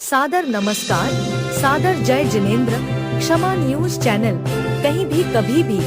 सादर नमस्कार, सादर जय जिनेंद्र। क्षमा न्यूज चैनल कहीं भी कभी भी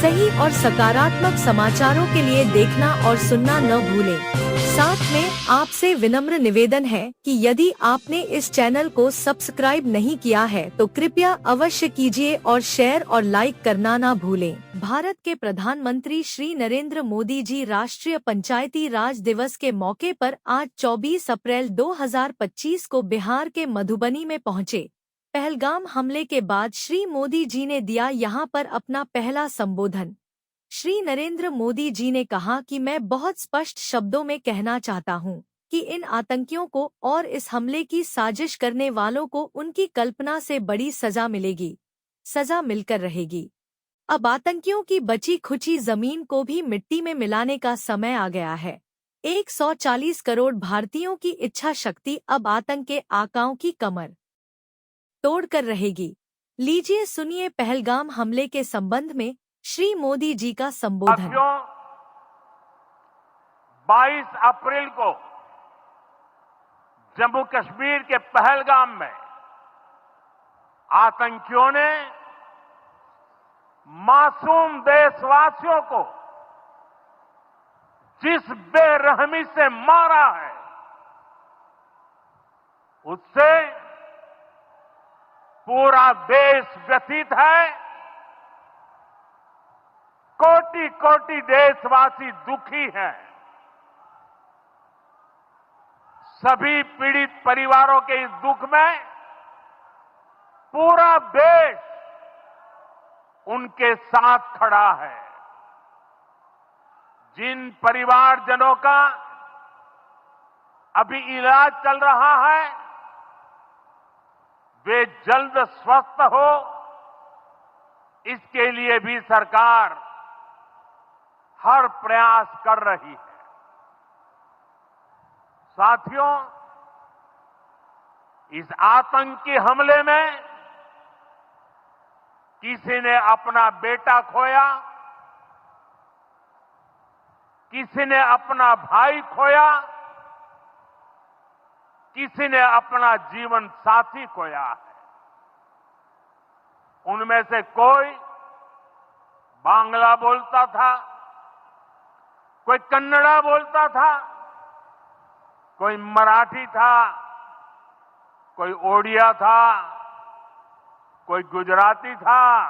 सही और सकारात्मक समाचारों के लिए देखना और सुनना न भूलें। साथ में आपसे विनम्र निवेदन है कि यदि आपने इस चैनल को सब्सक्राइब नहीं किया है तो कृपया अवश्य कीजिए और शेयर और लाइक करना ना भूलें। भारत के प्रधानमंत्री श्री नरेंद्र मोदी जी राष्ट्रीय पंचायती राज दिवस के मौके पर आज 24 अप्रैल 2025 को बिहार के मधुबनी में पहुंचे। पहलगाम हमले के बाद श्री मोदी जी ने दिया यहां पर अपना पहला संबोधन। श्री नरेंद्र मोदी जी ने कहा कि मैं बहुत स्पष्ट शब्दों में कहना चाहता हूं कि इन आतंकियों को और इस हमले की साजिश करने वालों को उनकी कल्पना से बड़ी सजा मिलेगी, सजा मिलकर रहेगी। अब आतंकियों की बची खुची जमीन को भी मिट्टी में मिलाने का समय आ गया है। 140 करोड़ भारतीयों की इच्छा शक्ति अब आतंक के आकाओं की कमर तोड़कर रहेगी। लीजिए सुनिए पहलगाम हमले के संबंध में श्री मोदी जी का संबोधन। 22 अप्रैल को जम्मू कश्मीर के पहलगाम में आतंकियों ने मासूम देशवासियों को जिस बेरहमी से मारा है, उससे पूरा देश व्यथित है। कोटि कोटि देशवासी दुखी हैं। सभी पीड़ित परिवारों के इस दुख में पूरा देश उनके साथ खड़ा है। जिन परिवारजनों का अभी इलाज चल रहा है, वे जल्द स्वस्थ हो, इसके लिए भी सरकार हर प्रयास कर रही है। साथियों, इस आतंकी हमले में किसी ने अपना बेटा खोया, किसी ने अपना भाई खोया, किसी ने अपना जीवन साथी खोया है। उनमें से कोई बांग्ला बोलता था, कोई कन्नड़ा बोलता था, कोई मराठी था, कोई ओडिया था, कोई गुजराती था,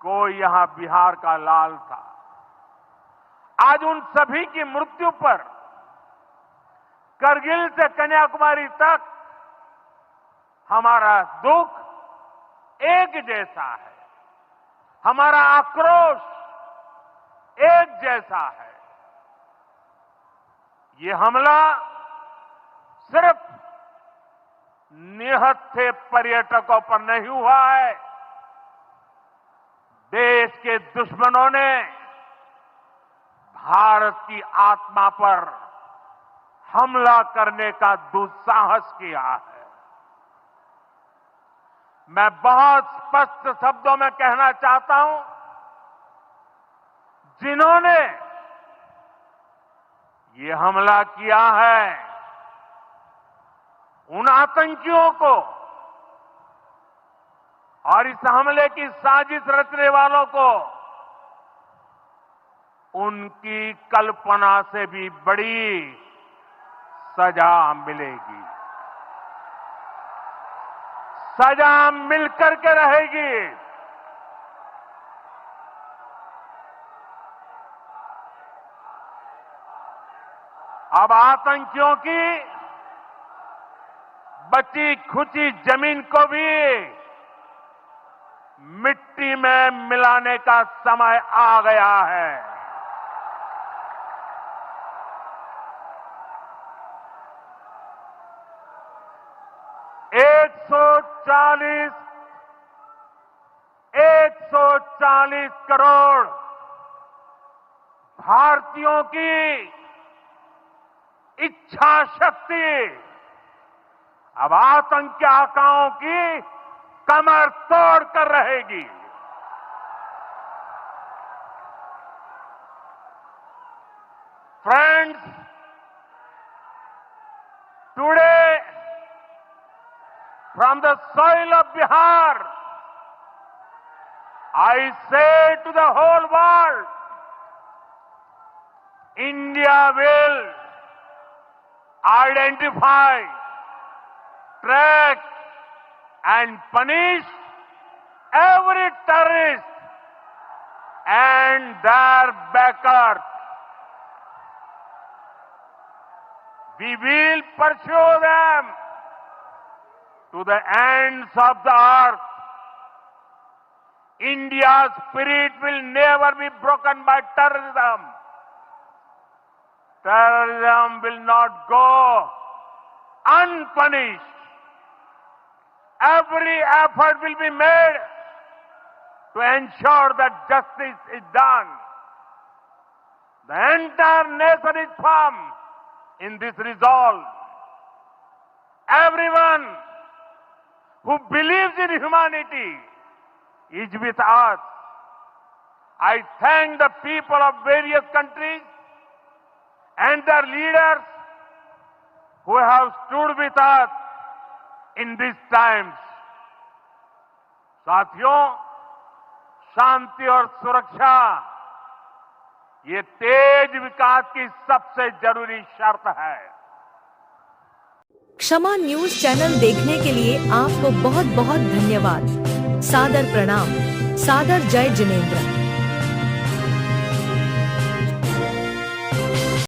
कोई यहां बिहार का लाल था। आज उन सभी की मृत्यु पर करगिल से कन्याकुमारी तक हमारा दुख एक जैसा है, हमारा आक्रोश एक जैसा है। ये हमला सिर्फ निहत्थे पर्यटकों पर नहीं हुआ है। देश के दुश्मनों ने भारत की आत्मा पर हमला करने का दुस्साहस किया है। मैं बहुत स्पष्ट शब्दों में कहना चाहता हूं, जिन्होंने ये हमला किया है, उन आतंकियों को और इस हमले की साजिश रचने वालों को उनकी कल्पना से भी बड़ी सजा मिलेगी। सजा मिलकर के रहेगी। अब आतंकियों की बची खुची जमीन को भी मिट्टी में मिलाने का समय आ गया है। 140 करोड़ भारतीयों की इच्छा शक्ति अब आतंकी आकाओं की कमर तोड़ कर रहेगी। Friends, today from the soil of Bihar, I say to the whole world, India will identify, track and punish every terrorist and their backers. We will pursue them to the ends of the earth. India's spirit will never be broken by terrorism. Terrorism will not go unpunished. Every effort will be made to ensure that justice is done. The entire nation is firm in this resolve. Everyone who believes in humanity is with us. I thank the people of various countries and their leaders who have stood with us in these times. साथियों, शांति और सुरक्षा ये तेज विकास की सबसे जरूरी शर्त है। क्षमा न्यूज चैनल देखने के लिए आपको बहुत बहुत धन्यवाद। सादर प्रणाम। सादर जय जिनेंद्र।